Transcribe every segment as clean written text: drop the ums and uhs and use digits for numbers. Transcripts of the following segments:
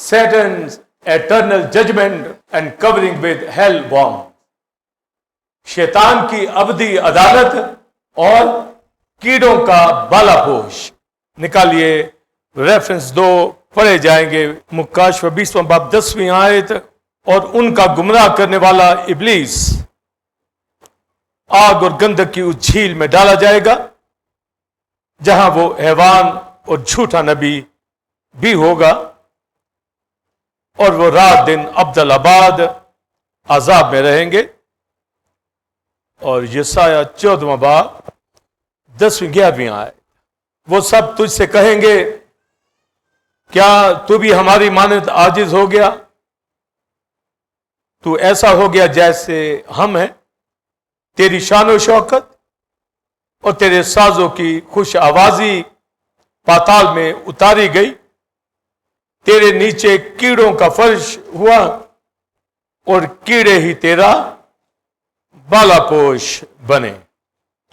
Satan's eternal judgment and covering with hell bomb. شیطان کی ابدی عدالت اور کیڑوں کا بالا پوش. نکالیے ریفرنس 2 پڑھے جائیں گے. مکاشفہ 20واں باب 10ویں آیت. اور ان کا گمراہ کرنے والا ابلیس آگ اور گندک کی اس جھیل میں ڈالا جائے گا جہاں وہ حیوان اور جھوٹا نبی بھی ہوگا، اور وہ رات دن ابدالآباد عذاب میں رہیں گے. اور یسایہ 14واں باب 10ویں 11ویں آیت. وہ سب تجھ سے کہیں گے کیا تو بھی ہماری مانند عاجز ہو گیا؟ تو ایسا ہو گیا جیسے ہم ہیں. تیری شان و شوکت اور تیرے سازوں کی خوش آوازی پاتال میں اتاری گئی. تیرے نیچے کیڑوں کا فرش ہوا اور کیڑے ہی تیرا بالا پوش بنے.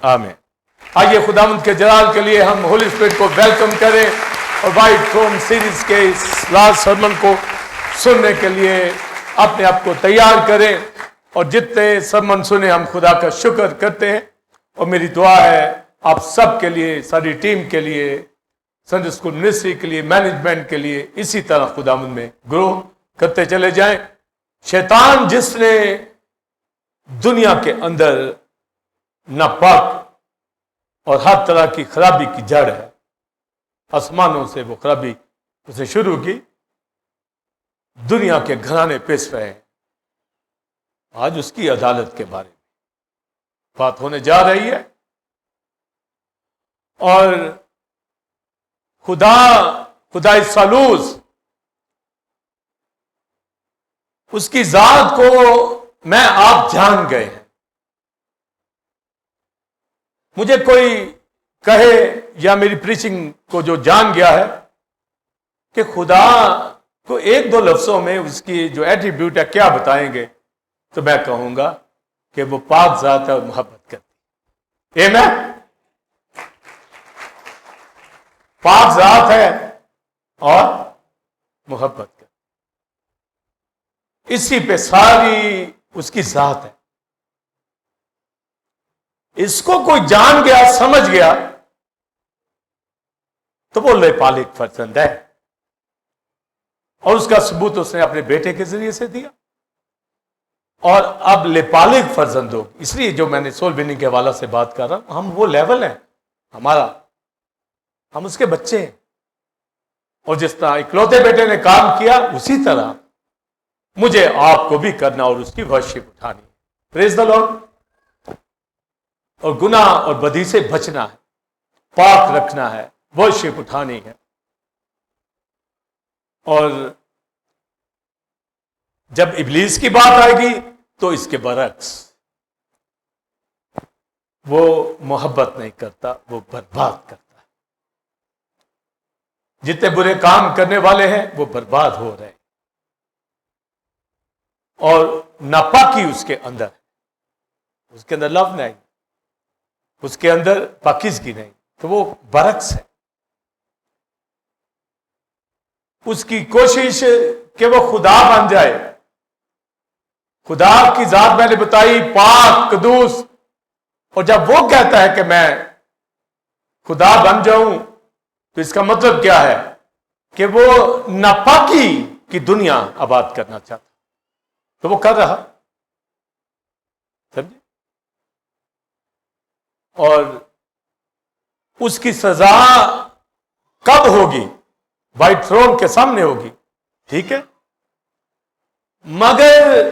آمین. آئیے خداوند کے جلال کے لیے ہم ہولی اسپرٹ کو ویلکم کریں اور وائٹ تھرون سیریز کے اس لاسٹ سرمن کو سننے کے لیے اپنے آپ کو تیار کریں. اور جتنے سرمن سنے ہم خدا کا شکر کرتے ہیں. اور میری دعا ہے آپ سب کے لیے، ساری ٹیم کے لیے، سنڈے اسکول منسٹری کے لیے، مینجمنٹ کے لیے اسی طرح خداوند میں گرو کرتے چلے جائیں. شیطان جس نے دنیا کے اندر ناپاک اور ہر طرح کی خرابی کی جڑ ہے، آسمانوں سے وہ خرابی اسے شروع کی، دنیا کے گھرانے پس رہے ہیں. آج اس کی عدالت کے بارے میں بات ہونے جا رہی ہے. اور خدا سالوس اس کی ذات کو میں آپ جان گئے ہیں. مجھے کوئی کہے یا میری پریچنگ کو جو جان گیا ہے کہ خدا کو 1-2 لفظوں میں اس کی جو ایٹریبیوٹ ہے کیا بتائیں گے، تو میں کہوں گا کہ وہ پاک ذات ہے اور محبت کرتی. آمین. پاک ذات ہے اور محبت کرتی. اسی پہ ساری اس کی ذات ہے. اس کو کوئی جان گیا، سمجھ گیا، تو وہ لے پالک فرزند ہے. اور اس کا ثبوت اس نے اپنے بیٹے کے ذریعے سے دیا. اور اب لپالک فرزند ہو، اس لیے جو میں نے سول وننگ کے حوالے سے بات کر رہا ہوں، ہم وہ لیول ہیں ہمارا، ہم اس کے بچے ہیں. اور جس طرح اکلوتے بیٹے نے کام کیا اسی طرح مجھے آپ کو بھی کرنا اور اس کی ورشپ اٹھانی. پریز دی لارڈ. اور گناہ اور بدی سے بچنا ہے، پاک رکھنا ہے، ورشپ اٹھانی ہے. اور جب ابلیس کی بات آئے گی تو اس کے برعکس وہ محبت نہیں کرتا، وہ برباد کرتا ہے. جتنے برے کام کرنے والے ہیں وہ برباد ہو رہے ہیں. اور ناپاکی اس کے اندر ہے، اس کے اندر لو نہیں، اس کے اندر پاکیزگی نہیں، تو وہ برعکس ہے. اس کی کوشش کہ وہ خدا بن جائے. خدا کی ذات میں نے بتائی پاک قدوس. اور جب وہ کہتا ہے کہ میں خدا بن جاؤں تو اس کا مطلب کیا ہے کہ وہ ناپاکی کی دنیا آباد کرنا چاہتا، تو وہ کر رہا. سمجھے؟ اور اس کی سزا کب ہوگی؟ وائٹ تھرون کے سامنے ہوگی. ٹھیک ہے، مگر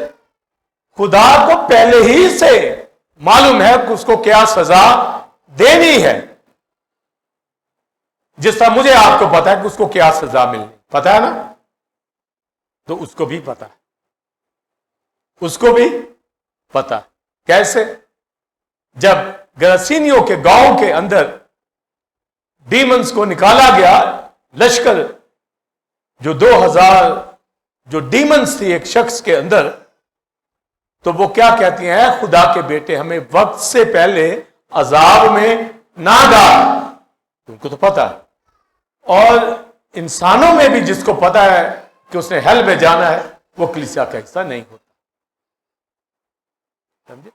خدا کو پہلے ہی سے معلوم ہے کہ اس کو کیا سزا دینی ہے. جس طرح مجھے آپ کو پتا ہے کہ اس کو کیا سزا ملنی، پتا ہے نا؟ تو اس کو بھی پتا ہے، اس کو بھی پتا ہے. کیسے؟ جب گراسینیوں کے گاؤں کے اندر ڈیمنز کو نکالا گیا، لشکر جو 2000 جو ڈیمنز تھی ایک شخص کے اندر، تو وہ کیا کہتی ہیں؟ خدا کے بیٹے ہمیں وقت سے پہلے عذاب میں نہ ڈال. ان کو تو پتا ہے. اور انسانوں میں بھی جس کو پتا ہے کہ اس نے ہیل میں جانا ہے وہ کلیسیا کا حصہ نہیں ہوتا. سمجھے؟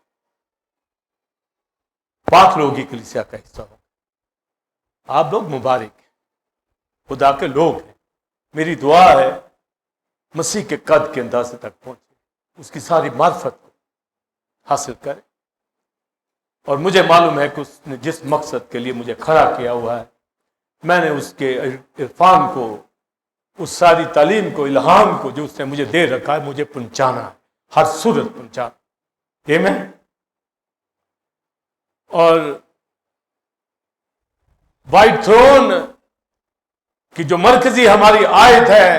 پاک لوگ ہی کلیسیا کا حصہ ہو. آپ لوگ مبارک ہیں، خدا کے لوگ ہیں. میری دعا ہے مسیح کے قد کے اندازے تک پہنچے، اس کی ساری معرفت کو حاصل کرے. اور مجھے معلوم ہے کہ اس نے جس مقصد کے لیے مجھے کھڑا کیا ہوا ہے، میں نے اس کے عرفان کو، اس ساری تعلیم کو، الہام کو جو اس نے مجھے دے رکھا ہے، مجھے پہنچانا ہے، ہر صورت پہنچانا. یہ میں اور وائٹ تھرون کی جو مرکزی ہماری آیت ہے،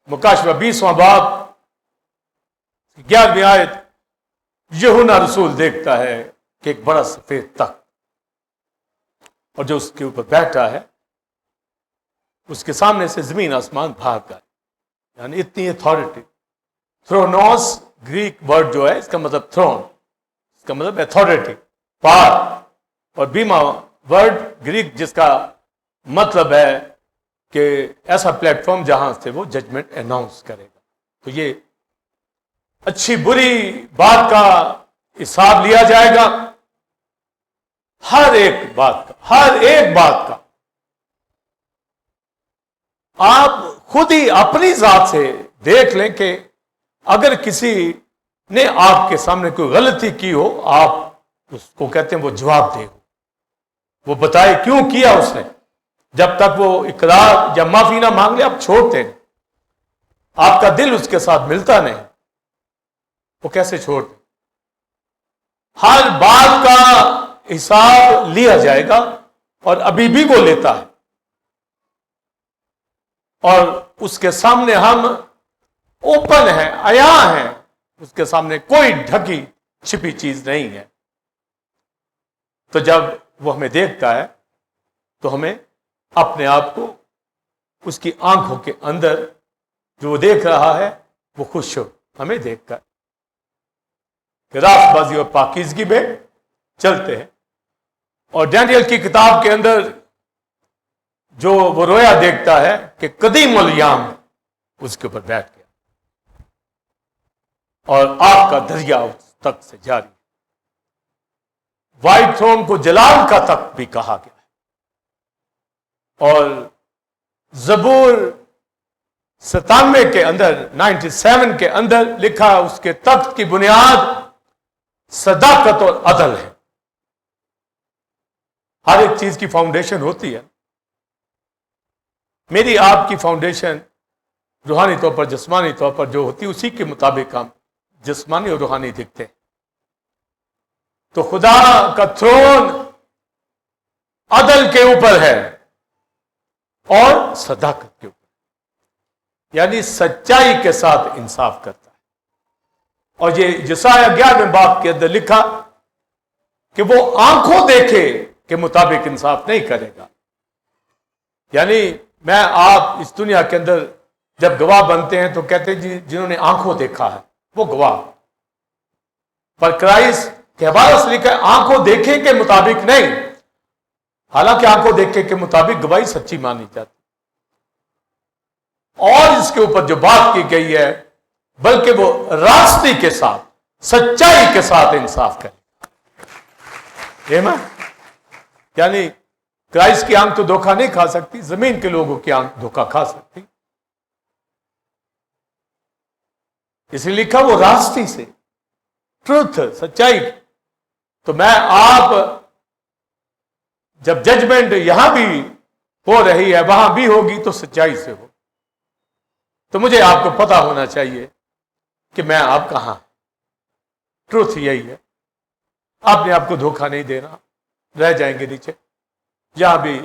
مکاشفہ 20واں باب 11ویں آیت، یوحنا رسول دیکھتا ہے کہ ایک بڑا سفید تخت، اور جو اس کے اوپر بیٹھا ہے اس کے سامنے سے زمین آسمان بھاگ گئے. یعنی اتنی اتھارٹی. تھرونوس گریک ورڈ جو ہے، اس کا مطلب تھرون، اس کا مطلب اتھارٹی، پار. اور بیما ورڈ گریک جس کا مطلب ہے کہ ایسا پلیٹ فارم جہاں سے وہ ججمنٹ اناؤنس کرے گا. تو یہ اچھی بری بات کا حساب لیا جائے گا، ہر ایک بات کا، ہر ایک بات کا. آپ خود ہی اپنی ذات سے دیکھ لیں کہ اگر کسی نے آپ کے سامنے کوئی غلطی کی ہو، آپ اس کو کہتے ہیں وہ جواب دے، وہ بتائے کیوں کیا اس نے. جب تک وہ اقرار یا معافی نہ مانگ لے آپ چھوڑتے ہیں. آپ کا دل اس کے ساتھ ملتا نہیں، وہ کیسے چھوڑتے؟ ہر بات کا حساب لیا جائے گا، اور ابھی بھی وہ لیتا ہے. اور اس کے سامنے ہم اوپن ہیں، عیاں ہیں. اس کے سامنے کوئی ڈھکی چھپی چیز نہیں ہے. تو جب وہ ہمیں دیکھتا ہے تو ہمیں اپنے آپ کو اس کی آنکھوں کے اندر جو وہ دیکھ رہا ہے وہ خوش ہو ہمیں دیکھ کر کہ راست بازی اور پاکیزگی میں چلتے ہیں. اور ڈینیل کی کتاب کے اندر جو وہ رویا دیکھتا ہے کہ قدیم الیام اس کے اوپر بیٹھ گیا اور آگ کا دریا اس تک سے جاری. وائٹ تھرون کو جلال کا تخت بھی کہا گیا ہے. اور زبور 97 کے اندر 97 کے اندر لکھا اس کے تخت کی بنیاد صداقت اور عدل ہے. ہر ایک چیز کی فاؤنڈیشن ہوتی ہے. میری آپ کی فاؤنڈیشن روحانی طور پر، جسمانی طور پر جو ہوتی ہے اسی کے مطابق ہم جسمانی اور روحانی دکھتے ہیں. تو خدا کا تھرون عدل کے اوپر ہے اور صداقت کے اوپر، یعنی سچائی کے ساتھ انصاف کرتا ہے. اور یہ یسایہ 11ویں باب کے اندر لکھا کہ وہ آنکھوں دیکھے کے مطابق انصاف نہیں کرے گا. یعنی میں آپ اس دنیا کے اندر جب گواہ بنتے ہیں تو کہتے ہیں جی جنہوں نے آنکھوں دیکھا ہے وہ گواہ، پر کرائسٹ کے حوالے سے لکھا ہے آنکھوں دیکھے کے مطابق نہیں. حالانکہ آنکھوں دیکھے کے مطابق گواہی سچی مانی جاتی، اور اس کے اوپر جو بات کی گئی ہے بلکہ وہ راستی کے ساتھ، سچائی کے ساتھ انصاف کرے. یعنی کرائسٹ کی آنکھ تو دھوکہ نہیں کھا سکتی، زمین کے لوگوں کی آنکھ دھوکہ کھا سکتی. اس لیے لکھا وہ راستی سے، ٹروتھ، سچائی. تو میں آپ جب ججمنٹ یہاں بھی ہو رہی ہے وہاں بھی ہوگی تو سچائی سے ہو. تو مجھے آپ کو پتا ہونا چاہیے کہ میں آپ کہاں. ٹروتھ یہی ہے، آپ نے آپ کو دھوکہ نہیں دینا، رہ جائیں گے نیچے. یہاں بھی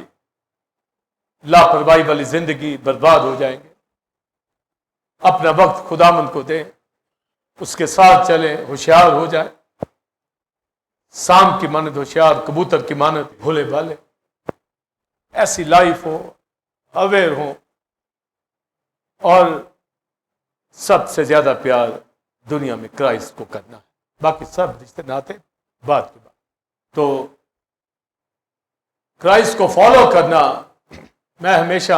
لاپرواہی والی زندگی برباد ہو جائیں گے. اپنا وقت خداوند کو دیں، اس کے ساتھ چلیں، ہوشیار ہو جائیں. سام کی مانند ہوشیار، کبوتر کی مانند بھولے بھالے. ایسی لائف ہو، اویئر ہو. اور سب سے زیادہ پیار دنیا میں کرائسٹ کو کرنا ہے، باقی سب رشتے ناتے بات کی بات. تو کرائسٹ کو فالو کرنا، میں ہمیشہ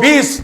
20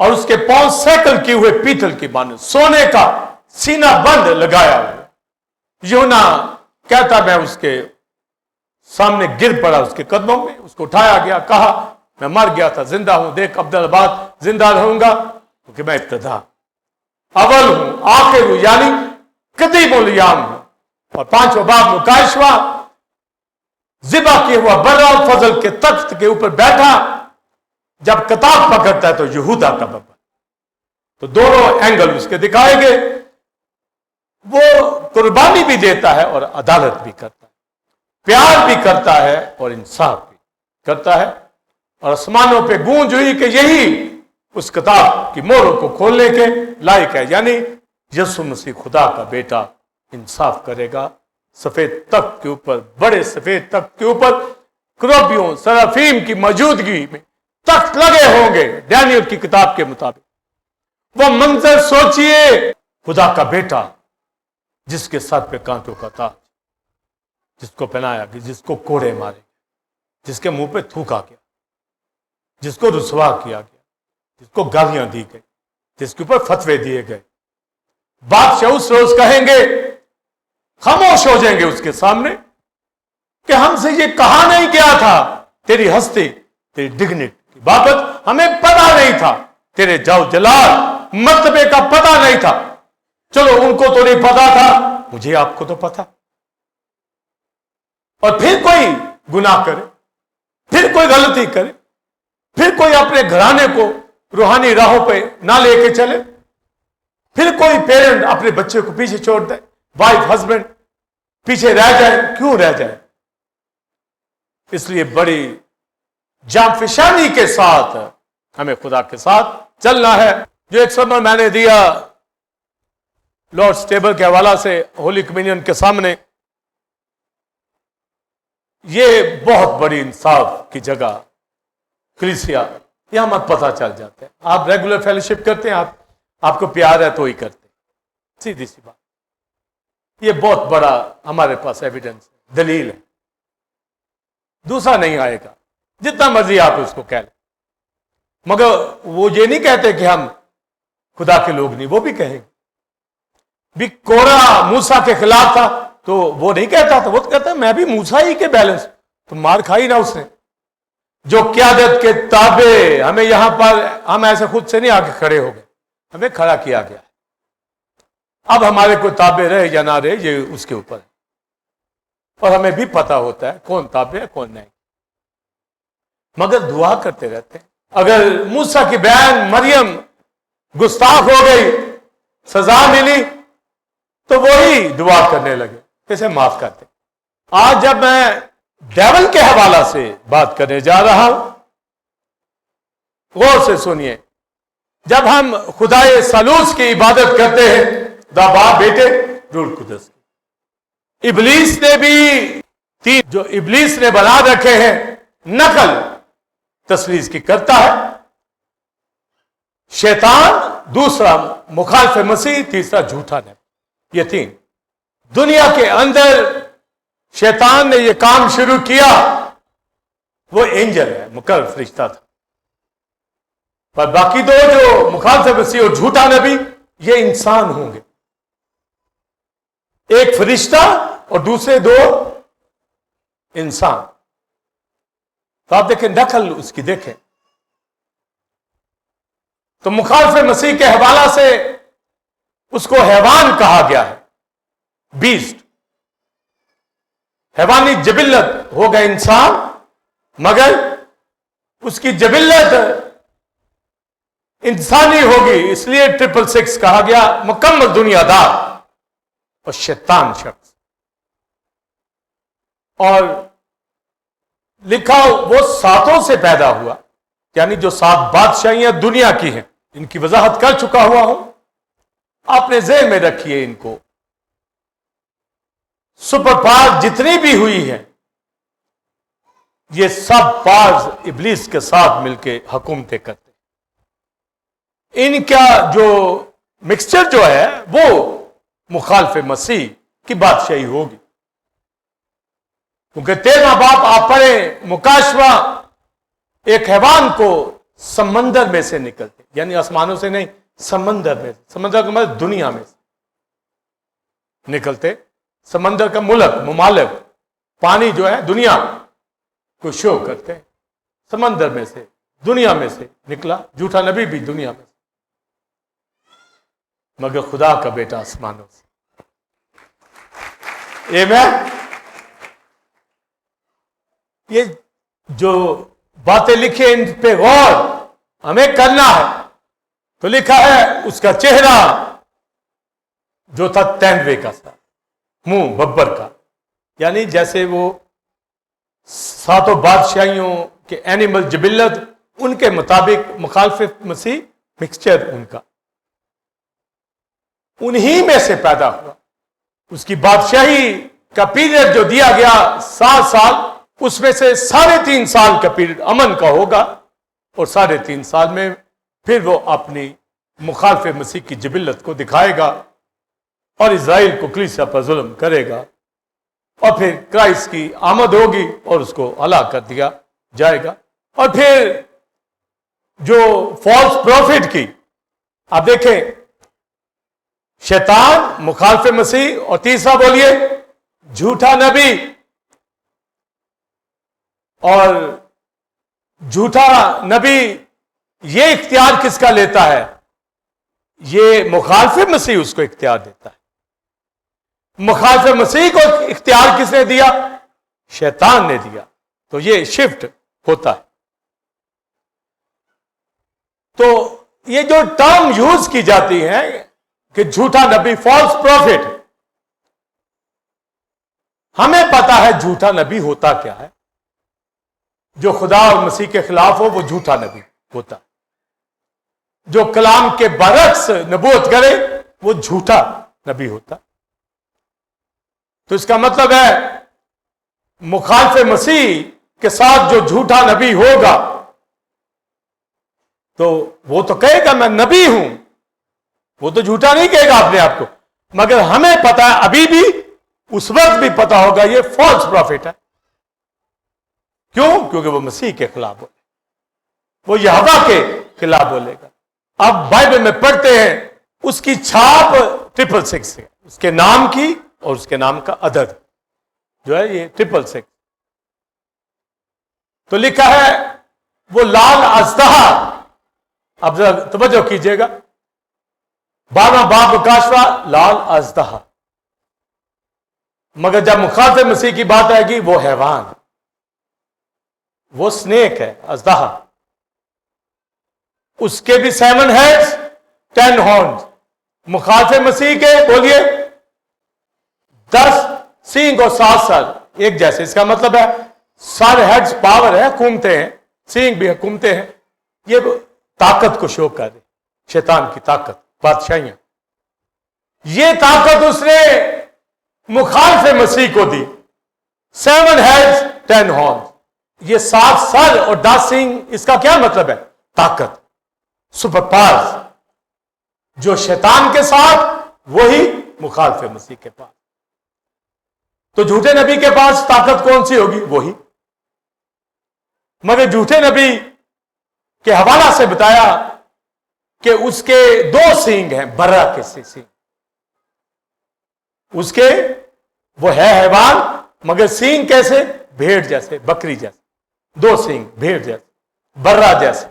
اور اس کے پاؤں سیکل کیے ہوئے پیتل کی مانند، سونے کا سینہ بند لگایا ہوا۔ یونا کہتا میں اس کے سامنے گر پڑا اس کے قدموں میں، اس کو اٹھایا گیا، کہا میں مر گیا تھا، زندہ ہوں، دیکھ عبدالآباد زندہ رہوں گا، کیونکہ میں ابتدا اول ہوں آخر ہوں، یعنی قدیم الیام ہوں۔ اور پانچواں باب مکاشفہ، ذبح کیا ہوا برا فضل کے تخت کے اوپر بیٹھا، جب کتاب پکڑتا ہے تو یہودا کا بابا، تو دونوں اینگل اس کے دکھائے گئے۔ وہ قربانی بھی دیتا ہے اور عدالت بھی کرتا ہے، پیار بھی کرتا ہے اور انصاف بھی کرتا ہے، اور آسمانوں پہ گونج ہوئی کہ یہی اس کتاب کی مہروں کو کھولنے کے لائق ہے، یعنی یسوع مسیح خدا کا بیٹا انصاف کرے گا۔ سفید تخت کے اوپر، بڑے سفید تخت کے اوپر کروبیوں سرافیم کی موجودگی میں تخت لگے ہوں گے ڈینیل کی کتاب کے مطابق۔ وہ منظر سوچئے، خدا کا بیٹا جس کے سر پہ کانٹوں کا تاج، جس کو پہنایا گیا، جس کو کوڑے مارے گئے، جس کے منہ پہ تھوکا گیا، جس کو رسوا کیا گیا، جس کو گالیاں دی گئی، جس کے اوپر فتوے دیے گئے۔ بادشاہ اس روز کہیں گے، خاموش ہو جائیں گے اس کے سامنے، کہ ہم سے یہ کہا نہیں گیا تھا، تیری ہستی، تیری ڈگنیٹی کی بابت ہمیں پتا نہیں تھا، تیرے جاؤ جلال مرتبے کا پتا نہیں تھا۔ چلو ان کو تو نہیں پتا تھا، مجھے آپ کو تو پتا۔ اور پھر کوئی گناہ کرے، پھر کوئی غلطی کرے، پھر کوئی اپنے گھرانے کو روحانی راہوں پہ نہ لے کے چلے، پھر کوئی پیرنٹ اپنے بچے کو پیچھے چھوڑ دے، وائف ہسبینڈ پیچھے رہ جائے، کیوں رہ جائے؟ اس لیے بڑی جانفشانی کے ساتھ ہمیں خدا کے ساتھ چلنا ہے۔ جو ایک سمر میں نے دیا لارڈس ٹیبل کے حوالہ سے ہولی کمیونین کے سامنے، یہ بہت بڑی انصاف کی جگہ کلیسیا، یہاں مت پتہ چل جاتا ہے۔ آپ ریگولر فیلوشپ کرتے ہیں، آپ کو پیار ہے تو ہی کرتے ہیں، سیدھی سی بات۔ یہ بہت بڑا ہمارے پاس ایویڈنس ہے، دلیل ہے، دوسرا نہیں آئے گا، جتنا مرضی آپ اس کو کہہ لیں۔ مگر وہ یہ نہیں کہتے کہ ہم خدا کے لوگ نہیں، وہ بھی کہیں گے۔ بھی کورا موسیٰ کے خلاف تھا تو وہ نہیں کہتا تھا، وہ تو کہتا ہے میں بھی موسیٰ ہی کے بیلنس، تو مار کھائی نہ اس نے۔ جو قیادت کے تابع، ہمیں یہاں پر ہم ایسے خود سے نہیں آ کے کھڑے ہو گئے، ہمیں کھڑا کیا گیا ہے۔ اب ہمارے کوئی تابع رہے یا نہ رہے یہ اس کے اوپر ہے، اور ہمیں بھی پتا ہوتا ہے کون تابع ہے کون نہیں، مگر دعا کرتے رہتے ہیں۔ اگر موسیٰ کی بہن مریم گستاخ ہو گئی، سزا ملی، تو وہی دعا کرنے لگے کیسے معاف کرتے۔ آج جب میں ڈیول کے حوالہ سے بات کرنے جا رہا ہوں، غور سے سنیے۔ جب ہم خدائے ثالوث کی عبادت کرتے ہیں، باپ بیٹے روح القدس کی، ابلیس نے بھی تین جو ابلیس نے بنا رکھے ہیں، نقل تثلیث کی کرتا ہے، شیطان، دوسرا مخالف مسیح، تیسرا جھوٹا نبی۔ یہ تین دنیا کے اندر شیطان نے یہ کام شروع کیا، وہ اینجل ہے، مقرر فرشتہ تھا، پر باقی دو جو مخالف مسیح اور جھوٹا نبی، یہ انسان ہوں گے، ایک فرشتہ اور دوسرے دو انسان۔ تو آپ دیکھیں نقل اس کی دیکھیں، تو مخالف مسیح کے حوالہ سے اس کو حیوان کہا گیا ہے، بیسٹ، حیوانی جبلت ہو گئے انسان، مگر اس کی جبلت انسانی ہوگی، اس لیے 666 کہا گیا، مکمل دنیا دار اور شیطان شخص۔ اور لکھا وہ ساتوں سے پیدا ہوا، یعنی جو 7 بادشاہیاں دنیا کی ہیں، ان کی وضاحت کر چکا ہوا ہوں، آپ نے ذہن میں رکھیے ان کو۔ سپر پاور جتنی بھی ہوئی ہے، یہ سب پاورز ابلیس کے ساتھ مل کے حکومتیں کرتے، ان کا جو مکسچر جو ہے وہ مخالف مسیح کی بادشاہی ہوگی، کیونکہ 13واں باب آپ پڑھیں، مکاشفہ ایک حیوان کو سمندر میں سے نکلتے، یعنی آسمانوں سے نہیں، سمندر میں سے، سمندر کا مطلب دنیا میں سے نکلتے، سمندر کا ممالک پانی جو ہے دنیا کو شو کرتے، سمندر میں سے، دنیا میں سے نکلا، جھوٹا نبی بھی دنیا میں سے، مگر خدا کا بیٹا آسمانوں سے۔ آمین۔ یہ جو باتیں لکھی ان پہ غور ہمیں کرنا ہے، تو لکھا ہے اس کا چہرہ جو تھا تیندوے کا تھا، منہ ببر کا، یعنی جیسے وہ ساتوں بادشاہیوں کے اینیمل جبلت ان کے مطابق مخالف مسیح مکسچر ان کا، انہی میں سے پیدا ہوا۔ اس کی بادشاہی کا پیریڈ جو دیا گیا 7 سال، اس میں سے 3.5 سال کا پیریڈ امن کا ہوگا، اور 3.5 سال میں پھر وہ اپنی مخالف مسیح کی جبلت کو دکھائے گا اور اسرائیل کو کلیسیا پر ظلم کرے گا، اور پھر کرائسٹ کی آمد ہوگی اور اس کو ہلاک کر دیا جائے گا۔ اور پھر جو فالس پروفٹ کی، آپ دیکھیں، شیطان، مخالف مسیح، اور تیسرا بولیے جھوٹا نبی۔ اور جھوٹا نبی یہ اختیار کس کا لیتا ہے؟ یہ مخالف مسیح اس کو اختیار دیتا ہے۔ مخالف مسیح کو اختیار کس نے دیا؟ شیطان نے دیا۔ تو یہ شفٹ ہوتا ہے۔ تو یہ جو ٹرم یوز کی جاتی ہے کہ جھوٹا نبی، فالس پروفٹ، ہمیں پتا ہے جھوٹا نبی ہوتا کیا ہے۔ جو خدا اور مسیح کے خلاف ہو وہ جھوٹا نبی ہوتا، جو کلام کے برعکس نبوت کرے وہ جھوٹا نبی ہوتا۔ تو اس کا مطلب ہے مخالف مسیح کے ساتھ جو جھوٹا نبی ہوگا تو وہ تو کہے گا میں نبی ہوں، وہ تو جھوٹا نہیں کہے گا اپنے آپ کو، مگر ہمیں پتا ہے، ابھی بھی اس وقت بھی پتا ہوگا یہ فالس پروفٹ ہے۔ کیوں؟ کیونکہ وہ مسیح کے خلاف بولے، وہ یہوہ کے خلاف بولے گا۔ اب بائبل میں پڑھتے ہیں اس کی چھاپ 666 ہے، اس کے نام کی اور اس کے نام کا عدد جو ہے یہ 666۔ تو لکھا ہے وہ لال اژدہا، اب ذرا توجہ کیجئے گا، 12واں باب مکاشفہ، لال اژدہا۔ مگر جب مخالف مسیح کی بات آئے گی وہ حیوان، وہ سنیک ہے، اژدہا۔ اس کے بھی 7 ہیڈز 10 ہارنز، مخالف مسیح کے بولیے 10 سینگ اور 7 سر ایک جیسے۔ اس کا مطلب ہے سارے ہیڈز پاور ہے، حکومتیں ہیں، سینگ بھی حکومتیں ہیں، یہ طاقت کو شو کر رہے، شیطان کی طاقت، بادشاہیاں۔ یہ طاقت اس نے مخالف مسیح کو دی، 7 ہیڈز 10 ہارنز، یہ 7 سر اور 10 سینگ، اس کا کیا مطلب ہے؟ طاقت، سپر پاورز، جو شیطان کے ساتھ وہی مخالف مسیح کے پاس۔ تو جھوٹے نبی کے پاس طاقت کون سی ہوگی؟ وہی۔ مگر جھوٹے نبی کے حوالہ سے بتایا کہ اس کے 2 سینگ ہیں، برا کے سینگ، اس کے وہ ہے حیوان، مگر سینگ کیسے؟ بھیڑ جیسے، بکری جیسے، 2 سینگ، بھیڑ جیسے، برا جیسے۔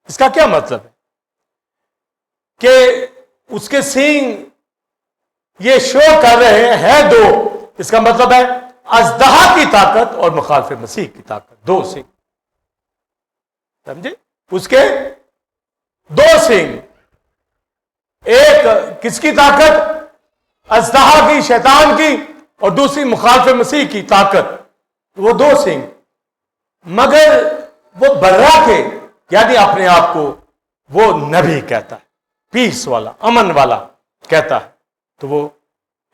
اس کا کیا مطلب ہے؟ کہ اس کے سینگ یہ شو کر رہے ہیں 2، اس کا مطلب ہے اژدہا کی طاقت اور مخالف مسیح کی طاقت، 2 سینگ، سمجھے؟ اس کے 2 سینگ، ایک کس کی طاقت؟ اژدہا کی، شیطان کی، اور دوسری مخالف مسیح کی طاقت، وہ 2 سینگ۔ مگر وہ برا کے، یعنی اپنے آپ کو وہ نبی کہتا ہے، پیس والا، امن والا کہتا ہے، تو وہ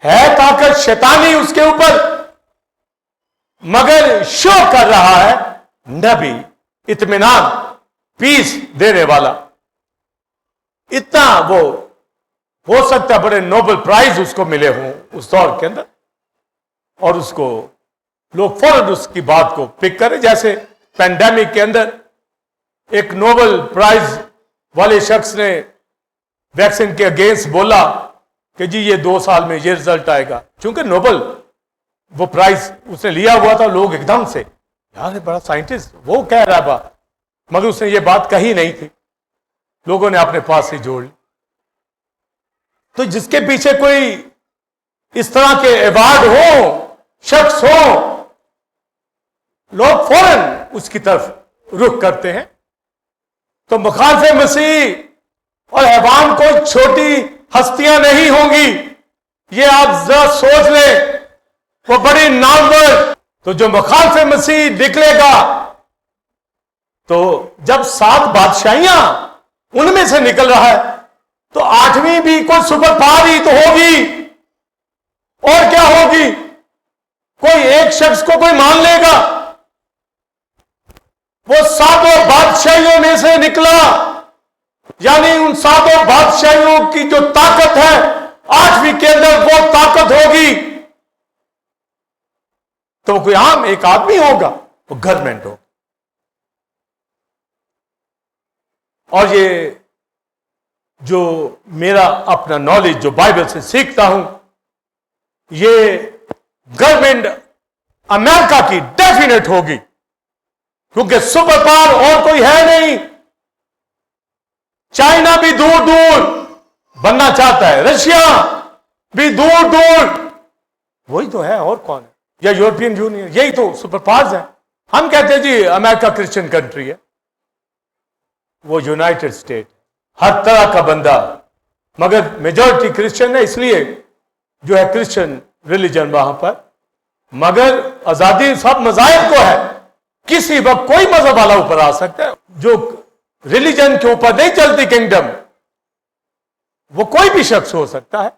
ہے طاقت شیطانی اس کے اوپر، مگر شو کر رہا ہے نبی، اطمینان، پیس دینے والا۔ اتنا وہ ہو سکتا ہے بڑے نوبل پرائز اس کو ملے ہوں اس دور کے اندر، اور اس کو لوگ فوراً اس کی بات کو پک کریں، جیسے پینڈیمک کے اندر ایک نوبل پرائز والے شخص نے ویکسین کے اگینسٹ بولا کہ جی یہ 2 سال میں یہ رزلٹ آئے گا. چونکہ نوبل وہ پرائز اس نے لیا ہوا تھا, لوگ ایک دم سے یار بڑا سائنٹسٹ وہ کہہ رہا بات, مگر اس نے یہ بات کہی نہیں تھی, لوگوں نے اپنے پاس سے جوڑ لی. تو جس کے پیچھے کوئی اس طرح کے ایوارڈ ہو, شخص ہو, لوگ فوراً اس کی طرف رخ کرتے ہیں. تو مخالف مسیح اور عوام کو چھوٹی ہستیاں نہیں ہوں گی, یہ آپ ذرا سوچ لیں, وہ بڑی نامور. تو جو مخالف مسیح نکلے گا تو جب 7 بادشاہیاں ان میں سے نکل رہا ہے تو 8ویں بھی کوئی سپر پاور ہی تو ہوگی, اور کیا ہوگی؟ کوئی ایک شخص کو کوئی مان لے گا. وہ 7 بادشاہیوں میں سے نکلا, یعنی ان 7 بادشاہیوں کی جو طاقت ہے 8ویں کے اندر وہ طاقت ہوگی. تو وہ کوئی عام ایک آدمی ہوگا, وہ گورنمنٹ ہوگا. اور یہ جو میرا اپنا نالج جو بائبل سے سیکھتا ہوں, یہ گورنمنٹ امریکہ کی ڈیفینیٹ ہوگی, کیونکہ سپر پاور اور کوئی ہے نہیں. چائنا بھی دور دور بننا چاہتا ہے, رشیا بھی دور دور, وہی تو ہے, اور کون ہے؟ یا یورپین یونین, یہی تو سپر پاورز ہیں. ہم کہتے ہیں جی امریکہ کرسچن کنٹری ہے, وہ یونائٹڈ اسٹیٹ, ہر طرح کا بندہ, مگر میجورٹی کرسچن ہے, اس لیے جو ہے کرسچن ریلیجن وہاں پر. مگر آزادی سب مذاہب کو ہے, کسی وقت کوئی مذہب والا اوپر آ سکتا ہے. جو ریلیجن کے اوپر نہیں چلتی کنگڈم, وہ کوئی بھی شخص ہو سکتا ہے,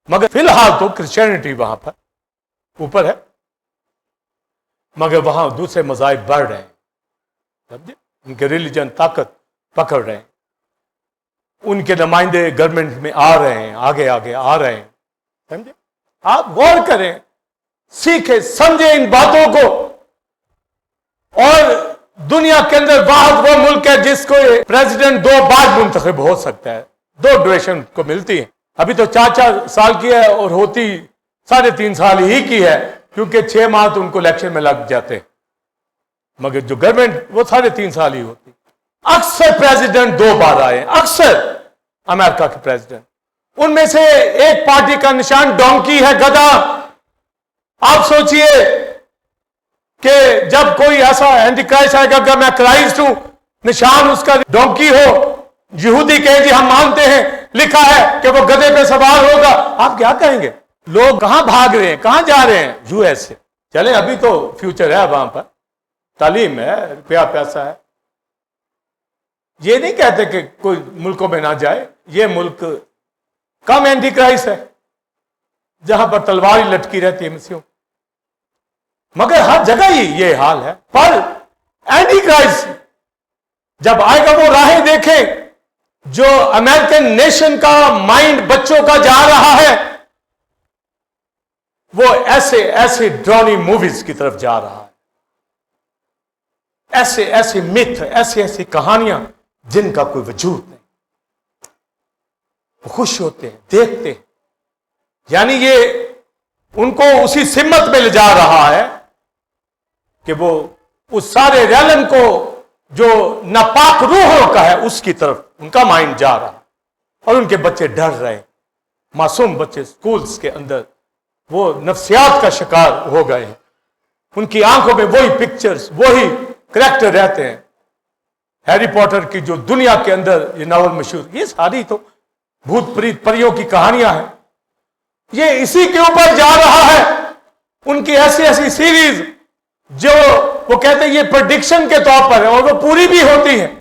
مگر فی الحال تو کرسچینٹی وہاں پر اوپر ہے. مگر وہاں دوسرے مذاہب بڑھ رہے ہیں, سمجھے, ان کے ریلیجن طاقت پکڑ رہے ہیں, ان کے نمائندے گورنمنٹ میں آ رہے ہیں, آگے آگے آ رہے ہیں, سمجھے. آپ غور کریں, سیکھیں, سمجھیں ان باتوں کو. اور دنیا کے اندر واحد وہ ملک ہے جس کو پریزیڈنٹ 2 بار منتخب ہو سکتا ہے, 2 ڈوریشن کو ملتی ہے. ابھی تو 4 سال کی ہے, اور ہوتی 3.5 سال ہی کی ہے, کیونکہ 6 ماہ تو ان کو الیکشن میں لگ جاتے ہیں. مگر جو گورنمنٹ وہ 3.5 سال ہی ہوتی. اکثر پریزیڈنٹ 2 بار آئے, اکثر امریکہ کے پریزیڈنٹ. ان میں سے ایک پارٹی کا نشان ڈونکی ہے, گدھا. آپ سوچئے کہ جب کوئی ایسا اینٹی کرائسٹ آئے گا کہ میں کرائسٹ ہوں, نشان اس کا ڈونکی ہو, یہودی کہیں جی ہم مانتے ہیں, لکھا ہے کہ وہ گدھے پہ سوار ہوگا, آپ کیا کہیں گے؟ لوگ کہاں بھاگ رہے ہیں, کہاں جا رہے ہیں؟ US سے. چلیں ابھی تو فیوچر ہے وہاں پر, تعلیم ہے, روپیہ پیسہ ہے. یہ نہیں کہتے کہ کوئی ملکوں میں نہ جائے, یہ ملک کم اینٹی کرائسٹ ہے جہاں پر تلوار ہی لٹکی رہتی ہے مسیحوں, مگر ہر جگہ ہی یہ حال ہے. پر اینٹی کرائسٹ جب آئے گا, وہ راہیں دیکھیں جو امریکن نیشن کا مائنڈ بچوں کا جا رہا ہے, وہ ایسے ڈرونی موویز کی طرف جا رہا ہے, ایسے متھ, ایسی کہانیاں جن کا کوئی وجود نہیں. وہ خوش ہوتے ہیں, دیکھتے ہیں, یعنی یہ ان کو اسی سمت میں لے جا رہا ہے کہ وہ اس سارے ریلن کو جو ناپاک روحوں کا ہے اس کی طرف ان کا مائنڈ جا رہا ہے. اور ان کے بچے ڈر رہے ہیں, معصوم بچے سکولز کے اندر وہ نفسیات کا شکار ہو گئے ہیں. ان کی آنکھوں میں وہی پکچرز, وہی کریکٹر رہتے ہیں. ہیری پوٹر کی جو دنیا کے اندر یہ ناول مشہور, یہ ساری تو بھوت پریت پریوں کی کہانیاں ہیں. یہ اسی کے اوپر جا رہا ہے. ان کی ایسی سیریز جو وہ کہتے ہیں یہ پریڈکشن کے طور پر ہے, اور وہ پوری بھی ہوتی ہیں.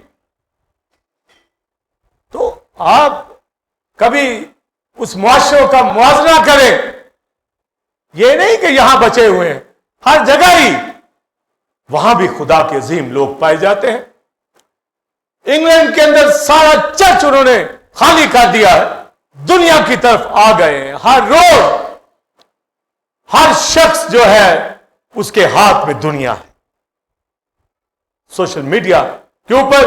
تو آپ کبھی اس معاشروں کا موازنہ کریں. یہ نہیں کہ یہاں بچے ہوئے ہیں, ہر جگہ ہی وہاں بھی خدا کے عظیم لوگ پائے جاتے ہیں. انگلینڈ کے اندر سارا چرچ انہوں نے خالی کر دیا ہے, دنیا کی طرف آ گئے ہیں. ہر روڈ, ہر شخص جو ہے اس کے ہاتھ میں دنیا ہے. سوشل میڈیا کے اوپر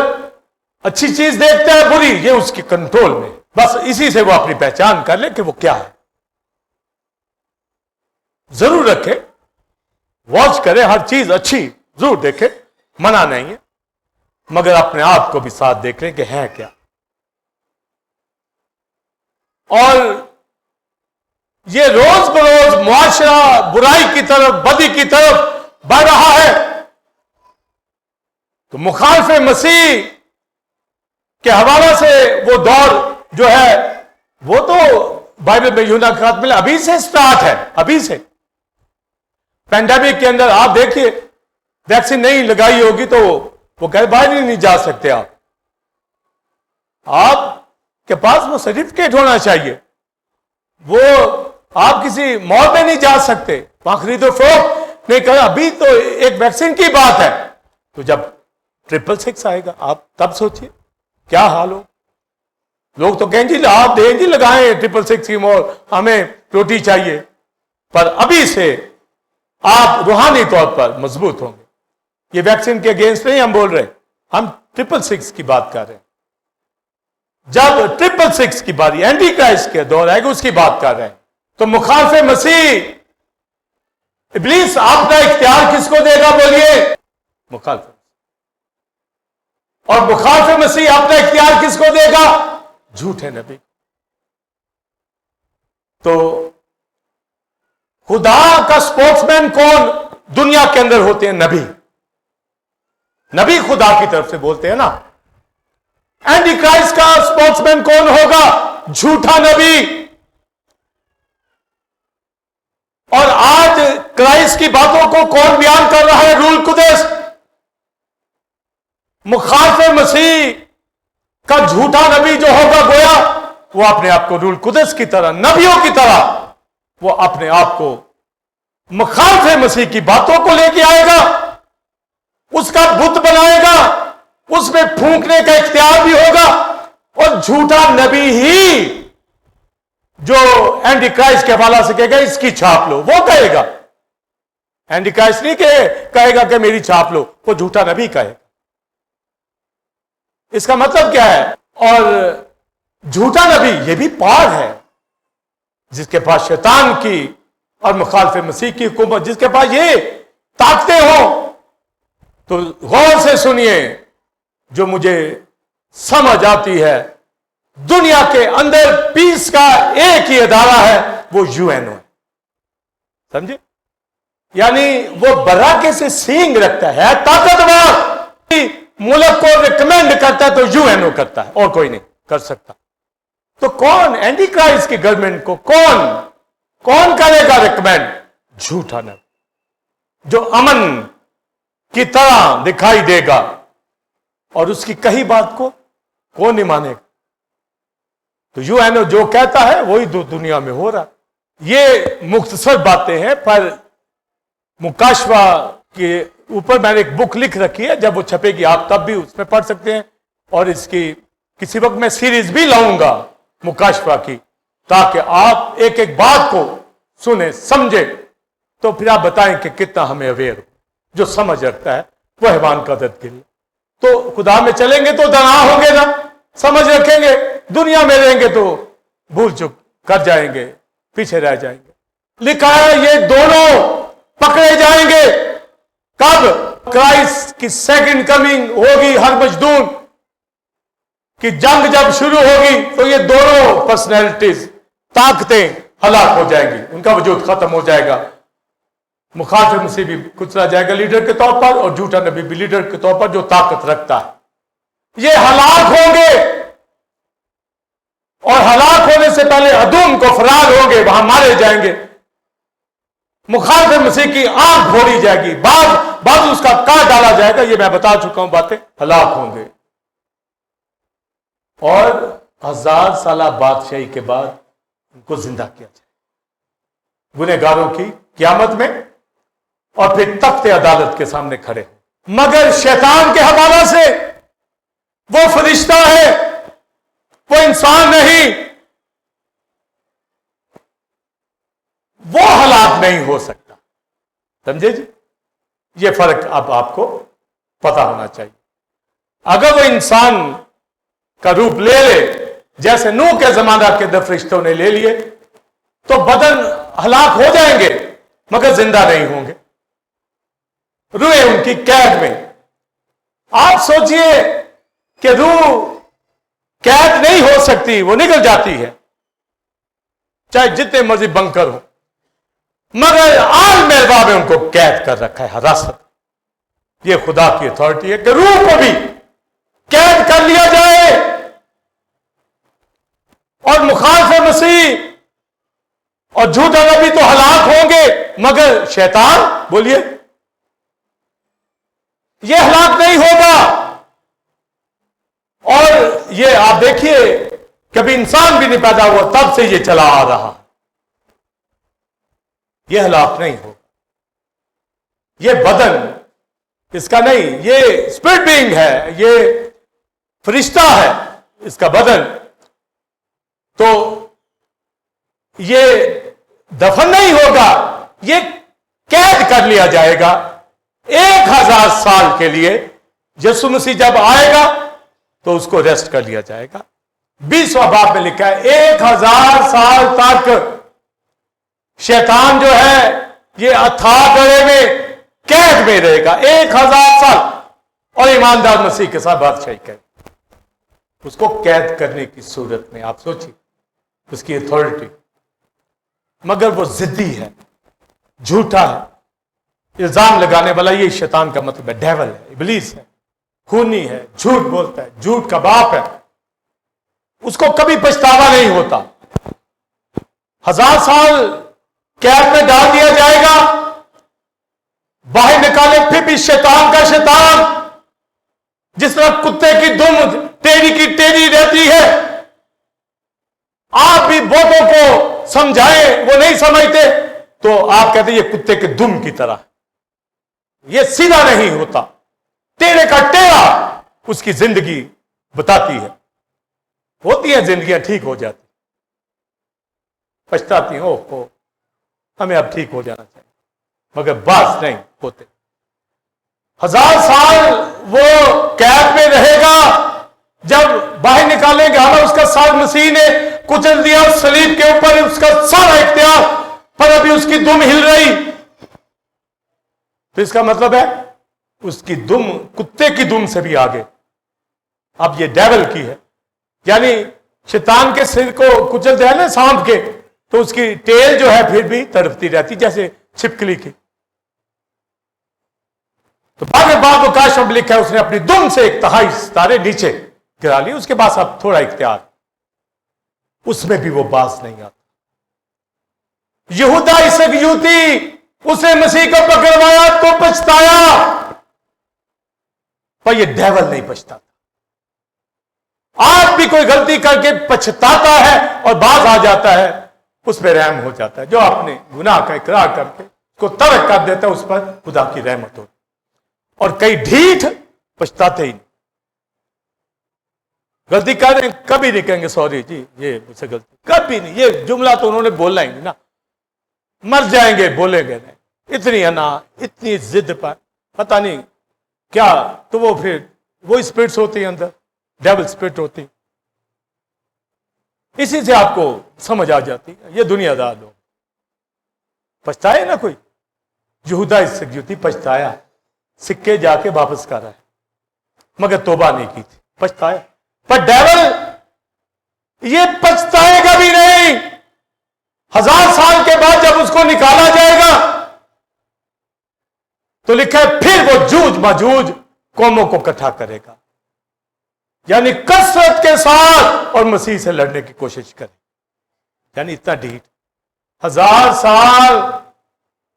اچھی چیز دیکھتا ہے بری، یہ اس کے کنٹرول میں، بس اسی سے وہ اپنی پہچان کر لے کہ وہ کیا ہے۔ ضرور رکھے، واچ کرے، ہر چیز اچھی ضرور دیکھے، منع نہیں ہے، مگر اپنے آپ کو بھی ساتھ دیکھ لیں کہ ہے کیا۔ اور یہ روز بروز معاشرہ برائی کی طرف، بدی کی طرف بڑھ رہا ہے، تو مخالف مسیح کے حوالے سے وہ دور جو ہے وہ تو بائبل میں یوحنا کے خاتمے میں ابھی سے سٹارٹ ہے، ابھی سے۔ پینڈیمک کے اندر آپ دیکھیے، ویکسین نہیں لگائی ہوگی تو وہ گھر باہر ہی نہیں جا سکتے، آپ کے پاس وہ سرٹیفکیٹ ہونا چاہیے، وہ آپ کسی مال میں نہیں جا سکتے، وہاں خرید و فروخت نہیں کرنا۔ ابھی تو ایک ویکسین کی بات ہے، تو جب 666 آئے گا آپ تب سوچئے کیا حال ہو۔ لوگ تو کہیں جی آپ دیں جی لگائیں 666 کی مور، ہمیں روٹی چاہیے، پر ابھی سے آپ روحانی طور پر مضبوط ہوں گے۔ یہ ویکسین کے اگینسٹ نہیں ہم بول رہے، ہم 666 کی بات کر رہے ہیں۔ جب 666 کی باری اینٹی کرائسٹ کے دور آئے گا اس کی بات کر رہے ہیں۔ تو مخالف مسیح ابلیس اپنا اختیار کس کو دے گا بولیے؟ مخالف۔ اور مخالف مسیح اپنا اختیار کس کو دے گا؟ جھوٹے نبی۔ تو خدا کا سپوکس مین کون دنیا کے اندر ہوتے ہیں؟ نبی۔ نبی خدا کی طرف سے بولتے ہیں نا۔ اینٹی کرائسٹ کا سپوکس مین کون ہوگا؟ جھوٹا نبی۔ اور آج کرائسٹ کی باتوں کو کون بیان کر رہا ہے؟ روح القدس۔ مخالف مسیح کا جھوٹا نبی جو ہوگا گویا وہ اپنے آپ کو روح القدس کی طرح، نبیوں کی طرح وہ اپنے آپ کو مخالف مسیح کی باتوں کو لے کے آئے گا، اس کا بت بنائے گا، اس میں پھونکنے کا اختیار بھی ہوگا، اور جھوٹا نبی ہی جو اینٹی کرائسٹ کے حوالے سے کہے گا اس کی چھاپ لو، وہ کہے گا۔ اینٹی کرائسٹ نہیں کہے گا کہ میری چھاپ لو، وہ جھوٹا نبی کہے گا۔ اس کا مطلب کیا ہے؟ اور جھوٹا نبی یہ بھی پار ہے جس کے پاس شیطان کی اور مخالف مسیح کی حکومت، جس کے پاس یہ طاقتیں ہوں، تو غور سے سنیے، جو مجھے سمجھ آتی ہے دنیا کے اندر پیس کا ایک ہی ادارہ ہے، وہ UN ہے، سمجھے؟ یعنی وہ براکے سے سینگ رکھتا ہے، طاقتور ملک کو ریکمینڈ کرتا ہے تو UN کرتا ہے، اور کوئی نہیں کر سکتا۔ تو کون اینٹی کرائسٹ کی گورنمنٹ کو کون کرے گا ریکمینڈ؟ جھوٹا نبی جو امن کی طرح دکھائی دے گا، اور اس کی کہی بات کو کون نہیں مانے گا۔ تو UN جو کہتا ہے وہی دنیا میں ہو رہا۔ یہ مختصر باتیں ہیں، پر مکاشفہ کے اوپر میں نے ایک بک لکھ رکھی ہے، جب وہ چھپے گی آپ تب بھی اس میں پڑھ سکتے ہیں، اور اس کی کسی وقت میں سیریز بھی لاؤں گا مکاشفہ کی، تاکہ آپ ایک ایک بات کو سنیں سمجھیں، تو پھر آپ بتائیں کہ کتنا ہمیں اویئر ہو۔ جو سمجھ رکھتا ہے وہ حیوان کا عدد کے لیے۔ تو خدا میں چلیں گے تو دنا ہوں گے نا، سمجھ رکھیں گے، دنیا میں رہیں گے تو بھول چک کر جائیں گے، پیچھے رہ جائیں گے۔ لکھا ہے یہ دونوں پکڑے جائیں گے کب؟ کرائسٹ کی سیکنڈ کمنگ ہوگی، ہر مجدون کی جنگ جب شروع ہوگی تو یہ دونوں پرسنالٹیز، طاقتیں ہلاک ہو جائیں گی، ان کا وجود ختم ہو جائے گا۔ مخالف مسیح بھی کچلا جائے گا لیڈر کے طور پر، اور جھوٹا نبی بھی لیڈر کے طور پر جو طاقت رکھتا ہے۔ یہ ہلاک ہوں گے، اور ہلاک ہونے سے پہلے ادوم کو فرار ہوں گے، وہاں مارے جائیں گے۔ مخالف مسیح کی آنکھ پھوڑی جائے گی، بعض اس کا کاٹ ڈالا جائے گا، یہ میں بتا چکا ہوں باتیں، ہلاک ہوں گے۔ اور 1000 سالہ بادشاہی کے بعد ان کو زندہ کیا جائے گنہگاروں کی قیامت میں، اور پھر تخت عدالت کے سامنے کھڑے۔ مگر شیطان کے حوالے سے وہ فرشتہ ہے، وہ انسان نہیں، وہ ہلاک نہیں ہو سکتا۔ سمجھے جی؟ یہ فرق اب آپ کو پتا ہونا چاہیے۔ اگر وہ انسان کا روپ لے لے جیسے نوح کے زمانہ کے اندر فرشتوں نے لے لیے تو بدن ہلاک ہو جائیں گے مگر زندہ نہیں ہوں گے، روحیں ان کی قید میں۔ آپ سوچئے کہ روح قید نہیں ہو سکتی، وہ نکل جاتی ہے چاہے جتنے مرضی بنکر ہو، مگر عالم ارباب میں ان کو قید کر رکھا ہے، حراست۔ یہ خدا کی اتھارٹی ہے کہ روح کو بھی قید کر لیا جائے، اور مخالف مسیح اور جھوٹا نبی تو ہلاک ہوں گے مگر شیطان، بولیے، یہ ہلاک نہیں ہوگا۔ اور یہ آپ دیکھیے کبھی انسان بھی نہیں پیدا ہوا تب سے یہ چلا آ رہا، یہ ہلاک نہیں ہوگا۔ یہ بدن اس کا نہیں، یہ اسپرٹ بینگ ہے، یہ فرشتہ ہے اس کا بدن، تو یہ دفن نہیں ہوگا، یہ قید کر لیا جائے گا 1000 سال کے لیے۔ یسوع مسیح جب آئے گا تو اس کو ریسٹ کر لیا جائے گا۔ 20واں باب میں لکھا ہے 1000 سال تک شیطان جو ہے یہ اتھاہ گڑھے میں قید میں رہے گا 1000 سال، اور ایماندار مسیح کے ساتھ بادشاہی کرے۔ اس کو قید کرنے کی صورت میں آپ سوچیے اس کی اتھارٹی، مگر وہ ضدی ہے، جھوٹا ہے، الزام لگانے والا، یہ شیطان کا مطلب ہے، ڈیول ہے، ابلیس ہے، خونی ہے، جھوٹ بولتا ہے، جھوٹ کا باپ ہے، اس کو کبھی پچھتاوا نہیں ہوتا۔ 1000 سال قید میں ڈال دیا جائے گا، باہر نکالے پھر بھی شیطان کا شیطان، جس طرح کتے کی دم ٹیڑھی کی ٹیڑھی رہتی ہے، آپ بھی بوتوں کو سمجھائیں وہ نہیں سمجھتے تو آپ کہتے ہیں یہ کتے کے دم کی طرح، یہ سیدھا نہیں ہوتا، ٹیڑھے کا ٹیڑھا اس کی زندگی بتاتی ہے۔ ہوتی ہیں زندگیاں ٹھیک ہو جاتی، پچھتاتی ہیں، اوہ ہمیں اب ٹھیک ہو جانا چاہیے، مگر بعض نہیں ہوتے۔ 1000 سال وہ قید میں رہے گا، جب باہر نکالیں گے ہمیں اس کا ساتھ مسیح نے کچل دیا صلیب کے اوپر، اس کا سارا اختیار، پر ابھی اس کی دم ہل رہی، تو اس کا مطلب ہے اس کی دم کتے کی دم سے بھی آگے، اب یہ ڈیول کی ہے، یعنی شیطان کے سر کو کچل دیا نا سانپ کے، تو اس کی ٹیل جو ہے پھر بھی تڑپتی رہتی جیسے چھپکلی کی۔ تو بعد وکاش میں لکھا ہے اس نے اپنی دم سے 1/3 ستارے نیچے گرا لی، اس کے بعد اب تھوڑا اختیار، اس میں بھی وہ باز نہیں آتا۔ یہودا اسکریوتی، اس نے مسیح کو پکڑوایا تو پچھتایا، پر یہ ڈیول نہیں پچھتاتا۔ آپ بھی کوئی غلطی کر کے پچھتاتا ہے اور باز آ جاتا ہے، اس پہ رحم ہو جاتا ہے۔ جو اپنے گناہ کا اقرار کر کے اس کو ترک کر دیتا ہے، اس پر خدا کی رحمت ہوتی۔ اور کئی ڈھیٹ پچھتاتے ہی نہیں، غلطی کر رہے ہیں کبھی نہیں کہیں گے سوری جی یہ مجھ سے غلطی، کبھی نہیں، یہ جملہ تو انہوں نے بولنا ہی نہیں نا، مر جائیں گے بولیں گے نہیں، اتنی انا، اتنی ضد پر پتہ نہیں کیا، تو وہ پھر وہ اسپرٹس ہوتی ہیں اندر، ڈیول اسپرٹ ہوتی، اسی سے آپ کو سمجھ آ جاتی ہے یہ دنیا دار لوگ۔ پچھتائے نا کوئی، یہودا اسکریوتی پچھتایا، سکے جا کے واپس کر رہا ہے مگر توبہ نہیں کی تھی، پچھتایا۔ پر ڈیول یہ پچھتائے گا بھی نہیں، 1000 سال کے بعد جب اس کو نکالا جائے گا تو لکھا ہے پھر وہ جوج ماجوج قوموں کو اکٹھا کرے گا، یعنی کثرت کے ساتھ، اور مسیح سے لڑنے کی کوشش کرے، یعنی اتنا ڈھیٹ۔ 1000 سال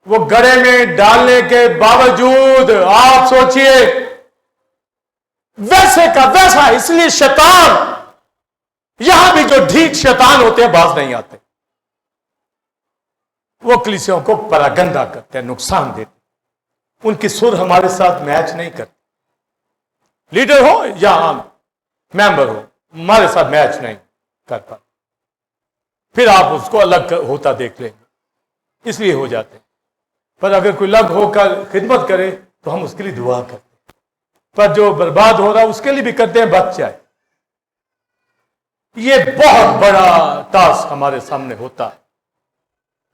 وہ گڑھے میں ڈالنے کے باوجود آپ سوچئے ویسے کا ویسا، اس لیے شیطان، یہاں بھی جو ڈھیٹ شیطان ہوتے ہیں باز نہیں آتے، وہ کلیسیوں کو پراگندہ کرتے ہیں، نقصان دیتے، ان کی سر ہمارے ساتھ میچ نہیں کرتے، لیڈر ہو یا عام ممبر ہو ہمارے ساتھ میچ نہیں کر پاتے، پھر آپ اس کو الگ ہوتا دیکھ لیں گے، اس لیے ہو جاتے ہیں۔ پر اگر کوئی الگ ہو کر خدمت کرے تو ہم اس کے لیے دعا کرتے ہیں، پر جو برباد ہو رہا ہے اس کے لیے بھی کرتے ہیں بچ جائے. یہ بہت بڑا ٹاسک ہمارے سامنے ہوتا ہے.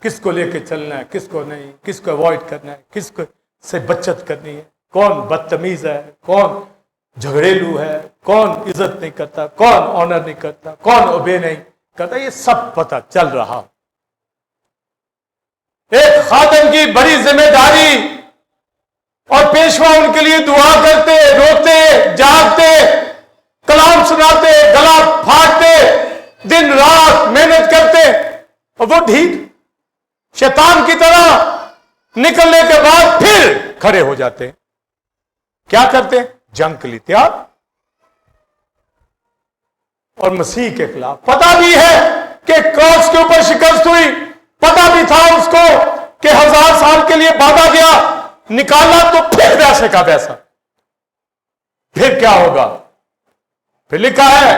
کس کو لے کے چلنا ہے, کس کو نہیں, کس کو اوائڈ کرنا ہے, کس کو سے بچت کرنی ہے, کون بدتمیز ہے, کون جھگڑیلو ہے, کون عزت نہیں کرتا, کون آنر نہیں کرتا, کون اوبے نہیں کرتا, یہ سب پتہ چل رہا. ایک خادم کی بڑی ذمہ داری, اور پیشوا ان کے لیے دعا کرتے, روتے, جاگتے, کلام سناتے, گلا پھاڑتے, دن رات محنت کرتے, اور وہ ڈھیل شیطان کی طرح نکلنے کے بعد پھر کھڑے ہو جاتے ہیں. کیا کرتے ہیں؟ جنگ کے لیے تیار, اور مسیح کے خلاف. پتہ بھی ہے کہ کراس کے اوپر شکست ہوئی, پتہ بھی تھا اس کو کہ 1000 سال کے لیے باندھا گیا, نکالا تو پھر ویسے کا ویسا. پھر کیا ہوگا؟ پھر لکھا ہے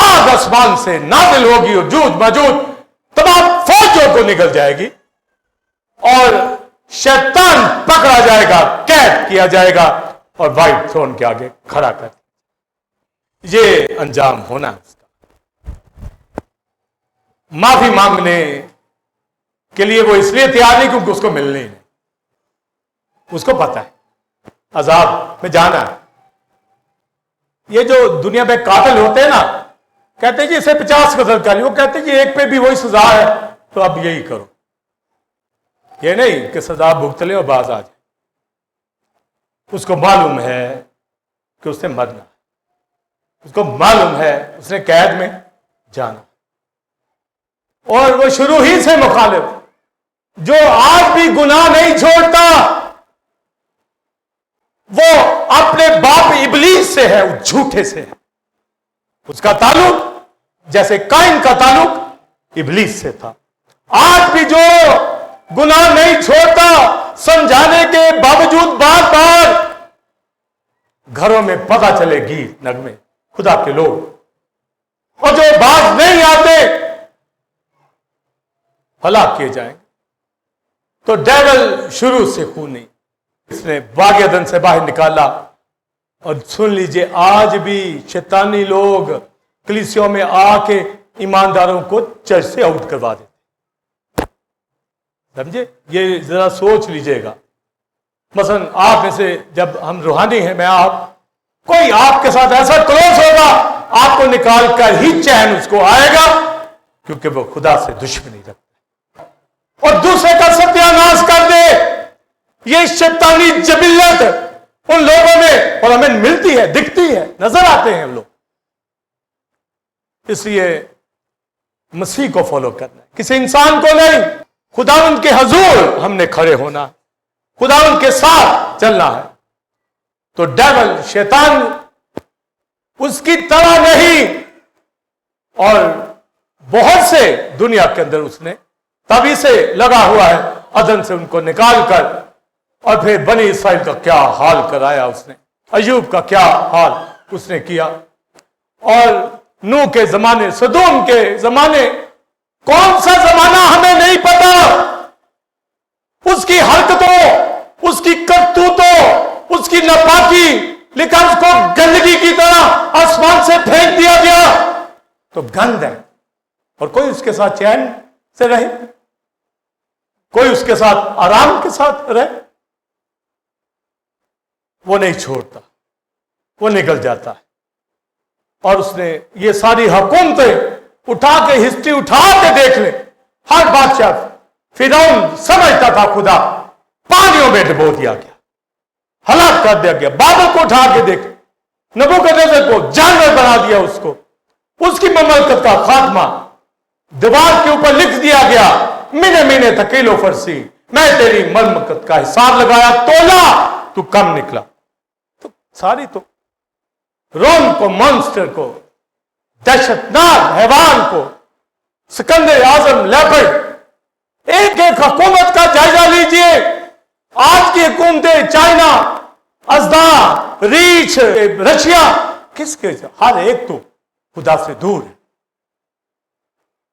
آگ آسمان سے نازل ہوگی اور جوج ماجوج تمام فوجوں کو نگل جائے گی, اور شیطان پکڑا جائے گا, قید کیا جائے گا, اور وائٹ تھرون کے آگے کھڑا کر. یہ انجام ہونا ہے اس کا. معافی مانگنے کے لیے وہ اس لیے تیار نہیں کیونکہ اس کو ملنے ہی نہیں. اس کو پتا ہے عذاب میں جانا ہے. یہ جو دنیا میں قاتل ہوتے ہیں نا, کہتے ہیں جی اسے 50 قتل کر لیا, وہ کہتے ہیں جی ایک پہ بھی وہی سزا ہے تو اب یہی کرو. یہ نہیں کہ سزا بھگت لے اور باز آ جائے. اس کو معلوم ہے کہ اس نے مرنا, اس کو معلوم ہے اس نے قید میں جانا, اور وہ شروع ہی سے مخالف. جو آج بھی گناہ نہیں چھوڑتا وہ اپنے باپ ابلیس سے ہے, وہ جھوٹے سے ہے. اس کا تعلق جیسے قائن کا تعلق ابلیس سے تھا. آج بھی جو گناہ نہیں چھوڑتا, سمجھانے کے باوجود بار بار گھروں میں پتہ چلے گی نغمے خدا کے لوگ, اور جو باز نہیں آتے ہلاک کیے جائیں گے. تو ڈیول شروع سے خونی, اس نے باغ عدن سے باہر نکالا. اور سن لیجئے آج بھی شیطانی لوگ کلیسیوں میں آ کے ایمانداروں کو چرچ سے آؤٹ کروا دیتے. سمجھے؟ یہ ذرا سوچ لیجئے گا. مثلا آپ میں سے جب ہم روحانی ہیں, میں آپ, کوئی آپ کے ساتھ ایسا کلوز ہوگا آپ کو نکال کر ہی چین اس کو آئے گا, کیونکہ وہ خدا سے دشمنی رکھتا ہے اور دوسرے کا ستیہ ناش کر دے. یہ شیطانی جبلت ان لوگوں میں اور ہمیں ملتی ہے, دکھتی ہے, نظر آتے ہیں ہم لوگ. اس لیے مسیح کو فالو کرنا ہے, کسی انسان کو نہیں. خدا ان کے حضور ہم نے کھڑے ہونا, خدا ان کے ساتھ چلنا ہے. تو ڈیول شیطان اس کی طرح نہیں, اور بہت سے دنیا کے اندر اس نے تبھی سے لگا ہوا ہے. عدن سے ان کو نکال کر, اور پھر بنی اسرائیل کا کیا حال کرایا اس نے, ایوب کا کیا حال اس نے کیا, اور نوح کے زمانے, سدوم کے زمانے, کون سا زمانہ ہمیں نہیں پتا. اس کی حرکتوں, اس کی کرتوتوں, اس کی ناپاکی, لیکن اس کو گندگی کی طرح آسمان سے پھینک دیا گیا. تو گند ہے, اور کوئی اس کے ساتھ چین سے رہے, کوئی اس کے ساتھ آرام کے ساتھ رہے, وہ نہیں چھوڑتا, وہ نکل جاتا ہے. اور اس نے یہ ساری حکومتیں اٹھا کے, ہسٹری اٹھا کے دیکھ لیں, ہر بادشاہ, فرعون سمجھتا تھا خدا, پانیوں میں ڈبو دیا گیا, ہلاک کر دیا گیا. بابل کو اٹھا کے دیکھ, نبوکدنیزر کو جانور بنا دیا, اس کو, اس کی مملکت کا خاتمہ. دیوار کے اوپر لکھ دیا گیا, مہینے مہینے تکیلو فرسی, میں تیری مملکت کا حساب لگایا, تولا, تو کم نکلا. تو ساری تو روم کو, مانسٹر کو, دہشت ناک حیوان کو, سکندر اعظم لیپرڈ, ایک ایک حکومت کا جائزہ لیجئے. آج کی حکومتیں, چائنا, ازدا, ریچھ, رشیا, کس کے, ہر ایک تو خدا سے دور ہے.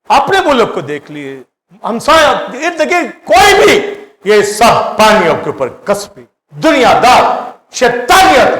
اپنے ملک کو دیکھ لیے, ہمسایہ ارد گرد کوئی بھی, یہ سب پانیوں کے اوپر کسبی دنیا دار شیطانیت.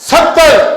70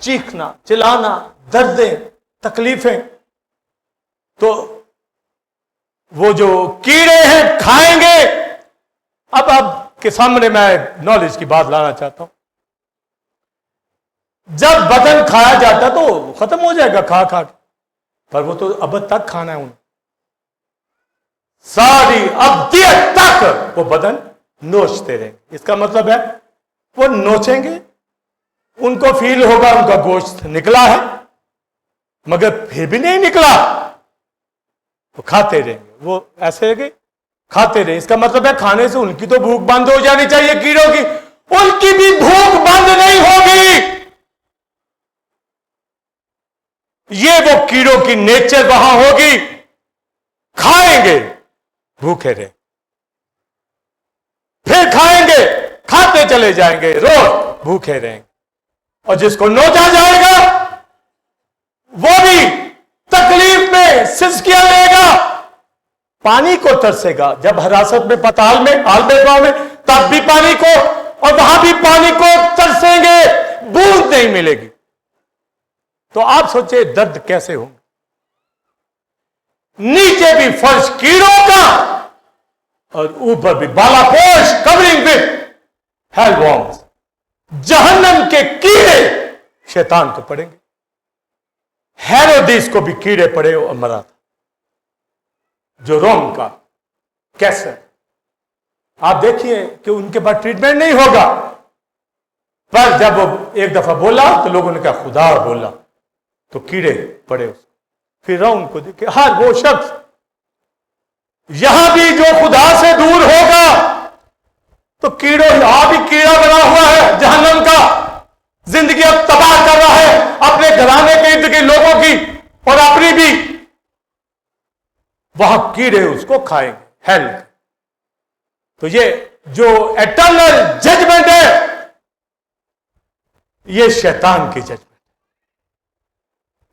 چیخنا چلانا، دردیں، تکلیفیں، تو وہ جو کیڑے ہیں کھائیں گے. اب آپ کے سامنے میں نالج کی بات لانا چاہتا ہوں. جب بدن کھایا جاتا تو ختم ہو جائے گا کھا کھا کے، پر وہ تو ابد تک کھانا ہے انہیں، ساری ابدیت تک وہ بدن نوچتے رہیں گے. اس کا مطلب ہے وہ نوچیں گے، ان کو فیل ہوگا ان کا گوشت نکلا ہے، مگر پھر بھی نہیں نکلا، وہ کھاتے رہیں گے. وہ ایسے کہ کھاتے رہے. اس کا مطلب ہے کھانے سے ان کی تو بھوک بند ہو جانی چاہیے کیڑوں کی، ان کی بھی بھوک بند نہیں ہوگی. یہ وہ کیڑوں کی نیچر وہاں ہوگی، کھائیں گے بھوکے رہے، پھر کھائیں گے کھاتے چلے جائیں گے، روز بھوکے رہیں گے. اور جس کو نوچا جائے گا وہ بھی تکلیف میں سسکیاں لے گا، پانی کو ترسے گا. جب حراست میں پتال میں آلبے میں تب بھی پانی کو، اور وہاں بھی پانی کو ترسیں گے، بوند نہیں ملے گی. تو آپ سوچیں درد کیسے ہوں. نیچے بھی فرش کیڑوں کا اور اوپر بھی بالا پوش کورنگ وتھ ہیل وارمز. جہنم کے کیڑے شیطان کو پڑیں گے. ہیرودیس کو بھی کیڑے پڑے اور مرا تھا، جو روم کا کیسر. آپ دیکھیے کہ ان کے بعد ٹریٹمنٹ نہیں ہوگا، پر جب وہ ایک دفعہ بولا تو لوگوں نے کہا خدا بولا، تو کیڑے پڑے اس کو. پھر روم کو دیکھے ہر وہ شخص یہاں بھی جو خدا سے دور ہوگا تو کیڑوں یہاں بھی کیڑا بنا ہوا ہے جہنم کا، زندگی اب تباہ کر رہا ہے اپنے گھرانے کے ارد گرد لوگوں کی اور اپنی بھی. وہاں کیڑے اس کو کھائیں گے، ہیل. تو یہ جو ایٹرنل ججمنٹ ہے یہ شیطان کی ججمنٹ،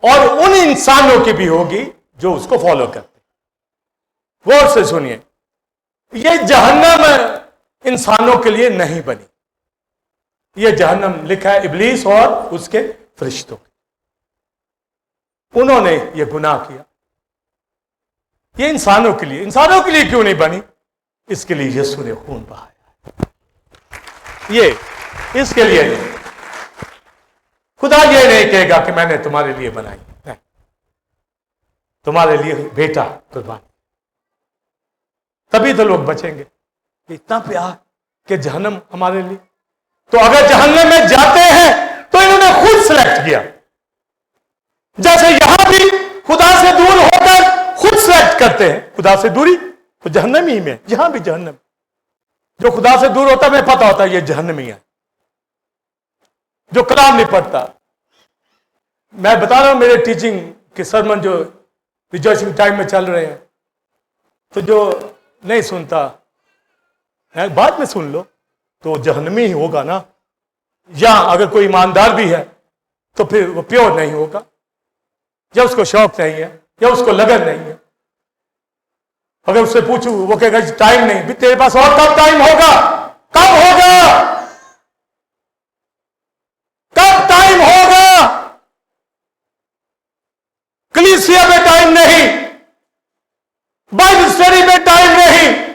اور ان انسانوں کی بھی ہوگی جو اس کو فالو کرتے. غور سے سنیے، یہ جہنم انسانوں کے لیے نہیں بنی، یہ جہنم لکھا ہے ابلیس اور اس کے فرشتوں کے. انہوں نے یہ گناہ کیا. یہ انسانوں کے لیے کیوں نہیں بنی؟ اس کے لیے یسوع نے خون بہایا. یہ اس کے لیے نہیں. خدا یہ نہیں کہے گا کہ میں نے تمہارے لیے بنائی، نہیں، تمہارے لیے بیٹا قربان، تبھی تو لوگ بچیں گے. اتنا پیار کہ جہنم ہمارے لیے. تو اگر جہنم میں جاتے ہیں تو انہوں نے خود سلیکٹ کیا، جیسے یہاں بھی خدا سے دور ہو کر خود سلیکٹ کرتے ہیں. خدا سے دوری تو جہنم ہی میں، یہاں بھی جہنم. جو خدا سے دور ہوتا ہے میں پتا ہوتا ہے یہ جہنم ہی ہے، جو کلام نہیں پڑھتا. میں بتا رہا ہوں میرے ٹیچنگ کے سرمن جو ریجوائسنگ ٹائم میں چل رہے ہیں، تو جو نہیں سنتا بعد میں سن لو تو جہنمی ہی ہوگا نا. یا اگر کوئی ایماندار بھی ہے تو پھر وہ پیور نہیں ہوگا، یا اس کو شوق نہیں ہے، یا اس کو لگن نہیں ہے. اگر اس سے پوچھوں وہ کہے گا ٹائم نہیں. بھی تیرے پاس اور کب ٹائم ہوگا؟ کب ہوگا؟ کب ٹائم ہوگا؟ کلیسیا میں ٹائم نہیں، بائبل اسٹڈی میں ٹائم نہیں،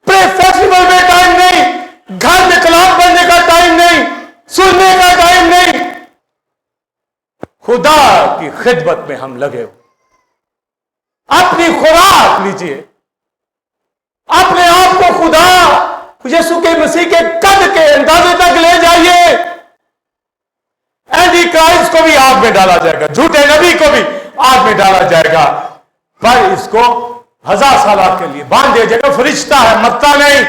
پرے فیسٹیول میں ٹائم نہیں، گھر میں کلام پڑھنے کا ٹائم نہیں، سننے کا ٹائم نہیں. خدا کی خدمت میں ہم لگے ہو. اپنی خوراک لیجیے، اپنے آپ کو خدا یسوع کے مسیح کے قد کے اندازے تک لے جائیے. اینٹی کرائسٹ کو بھی آگ میں ڈالا جائے گا، جھوٹے نبی کو بھی آگ میں ڈالا جائے گا، پر اس کو 1000 سالہ کے لیے باندھ دیا جائے گا. فرشتہ ہے، مرتا نہیں.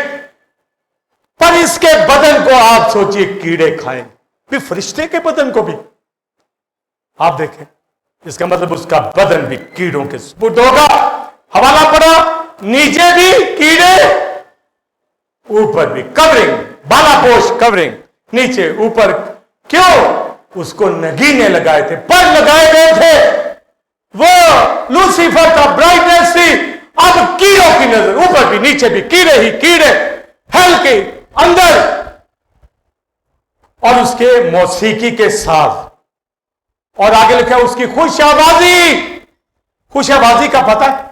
پر اس کے بدن کو آپ سوچئے کیڑے کھائیں، پھر فرشتے کے بدن کو بھی آپ دیکھیں. اس کا مطلب اس کا بدن بھی کیڑوں کے سپرد ہوگا. حوالہ پڑا، نیچے بھی کیڑے، اوپر بھی کورنگ، بالا پوش کورنگ، نیچے اوپر. کیوں؟ اس کو نگینے لگائے تھے، پر لگائے گئے تھے. وہ لوسیفر کا برائٹنس تھی. اب کیڑوں کی نظر، اوپر بھی نیچے بھی کیڑے ہی کیڑے، ہیل کے اندر. اور اس کے موسیقی کے ساز اور آگے لکھا ہے اس کی خوش آوازی. خوش آوازی کا پتہ ہے؟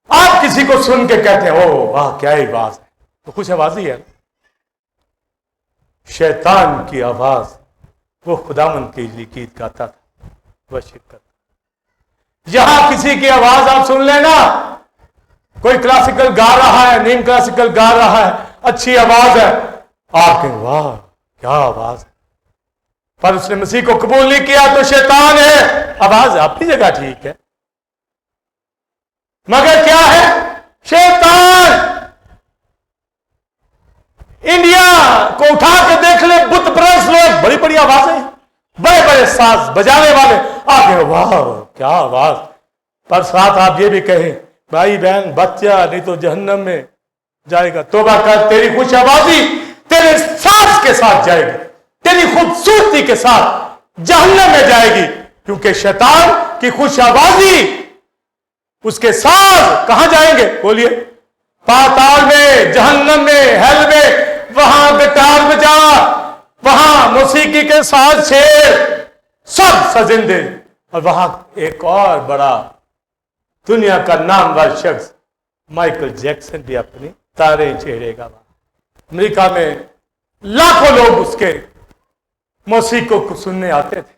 آپ کسی کو سن کے کہتے ہیں او واہ کیا ہی آواز ہے، تو خوش آوازی ہے. شیطان کی آواز وہ خداوند کے لیے گیت گاتا تھا، ورشپ کرتا. یہاں کسی کی آواز آپ سن لینا، کوئی کلاسیکل گا رہا ہے، نیم کلاسیکل گا رہا ہے، اچھی آواز ہے، آپ کہیں واہ کیا آواز ہے، پر اس نے مسیح کو قبول نہیں کیا تو شیطان ہے. آواز اپنی جگہ ٹھیک ہے، مگر کیا ہے؟ شیطان. انڈیا کو اٹھا کے دیکھ لے، بت پرست لوگ، بڑی بڑی آوازیں، بڑے بڑے ساز بجانے والے، آپ واہ کیا آواز، پر ساتھ آپ یہ بھی کہیں بھائی بہن بچہ نہیں تو جہنم میں جائے گا. توبہ کر، تیری خوش آوازی تیرے ساز کے ساتھ جائے گی، تیری خوبصورتی کے ساتھ جہنم میں جائے گی، کیونکہ شیطان کی خوش آوازی اس کے ساز کہاں جائیں گے؟ بولیے. پاتال میں، جہنم میں، ہیل میں. وہاں گٹار بجا، وہاں موسیقی کے ساتھ شیر، سب سجندے. اور وہاں ایک اور بڑا دنیا کا نامور شخص مائیکل جیکسن بھی اپنی تاریں چھیڑے گا. امریکہ میں لاکھوں لوگ اس کے موسیقی کو سننے آتے تھے.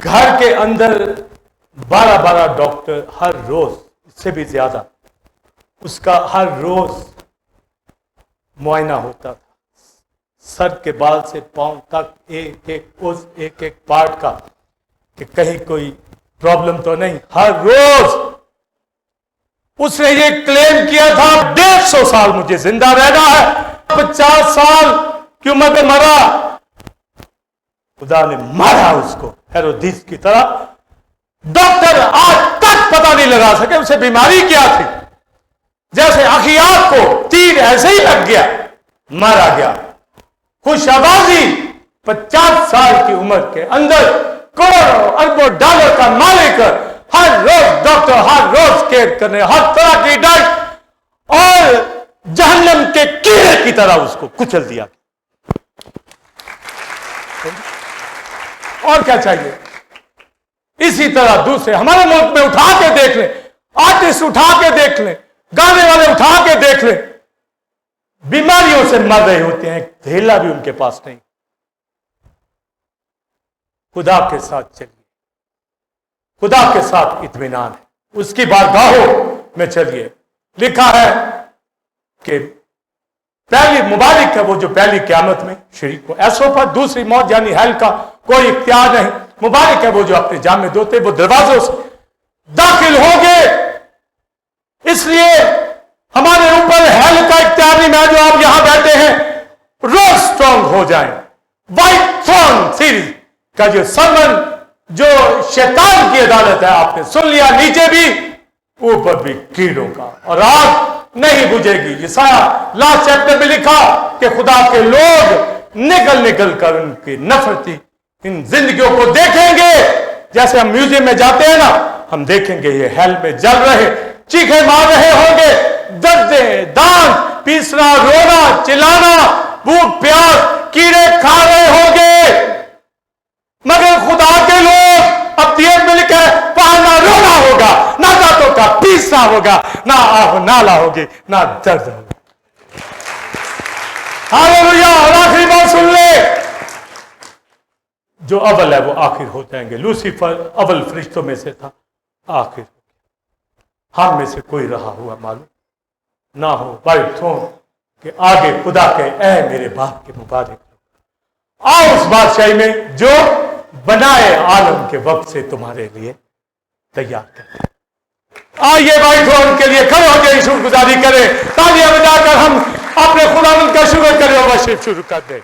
گھر کے اندر 12 ڈاکٹر ہر روز، اس سے بھی زیادہ، اس کا ہر روز معائنہ ہوتا تھا، سر کے بال سے پاؤں تک، ایک ایک پارٹ کا، کہ کہیں کوئی پرابلم تو نہیں. ہر روز اس نے یہ کلیم کیا تھا 150 سال مجھے زندہ رہنا ہے. 50 سال کی عمر میں مرا، خدا نے مارا اس کو ہیرودیس کی طرح. ڈاکٹر آج تک پتہ نہیں لگا سکے اسے بیماری کیا تھی. جیسے اخیات کو تیر ایسے ہی لگ گیا، مارا گیا. خوش آوازی 50 سال کی عمر کے اندر کروڑوں اربوں ڈالر کا مالک، ہر روز ڈاکٹر، ہر روز کیئر کرنے، ہر طرح کی ڈائٹ، اور جہنم کے کیڑے کی طرح اس کو کچل دیا. اور کیا چاہیے؟ اسی طرح دوسرے ہمارے ملک میں اٹھا کے دیکھ لیں، آرٹسٹ اٹھا کے دیکھ لیں، گانے والے اٹھا کے دیکھ لیں، بیماریوں سے مر رہے ہوتے ہیں، ایک تھیلا بھی ان کے پاس نہیں. خدا کے ساتھ چلیے، خدا کے ساتھ اطمینان ہے، اس کی بارگاہوں میں چلیے. لکھا ہے کہ پہلی مبارک ہے وہ جو پہلی قیامت میں شریک ہو. ایسوں پر دوسری موت یعنی ہیل کا کوئی اختیار نہیں. مبارک ہے وہ جو اپنے جامے دھوتے وہ دروازوں سے داخل ہوں گے. اس لیے ہمارے اوپر ہیل کا اختیار نہیں. میں جو آپ یہاں بیٹھے ہیں روز سٹرونگ ہو جائیں. وائٹ تھرون سیریز کا جو سرمن جو شیطان کی عدالت ہے آپ نے سن لیا، نیچے بھی اوپر بھی کیڑوں کا، اور آگ نہیں بجھے گی. یہ سارا لاسٹ چیپٹر میں لکھا کہ خدا کے لوگ نکل کر ان کی نفرتی ان زندگیوں کو دیکھیں گے. جیسے ہم میوزیم میں جاتے ہیں نا، ہم دیکھیں گے یہ ہیل میں جل رہے، چیخے مار رہے ہوں گے، دردے دانت پیسنا، رونا چلانا، بھوک پیاس، کیڑے کھا رہے ہوں گے. مگر خدا کے لوگ اب تیئر میں لکھا ہے وہاں نہ رونا ہوگا، نہ دانتوں کا پیسنا ہوگا، نہ آہ نالا ہوگی، نہ درد ہوگا. ہاللویا. اور آخری بات سن لے، جو اول ہے وہ آخر ہو جائیں گے. لوسیفر اول فرشتوں میں سے تھا، آخر ہو گیا. ہم میں سے کوئی رہا ہوا معلوم نہ ہو وائٹ تھرون کہ آگے خدا کے اے میرے باپ کے مبارک آؤ اس بادشاہی میں جو بنائے عالم کے وقت سے تمہارے لیے تیار کرتے. آئیے بھائی تھرون کے لیے کھڑے ہو کے شکر گزاری کریں، تالیاں بجا کر ہم اپنے خداوند کا شکر کریں اور ورشپ شروع کر دیں.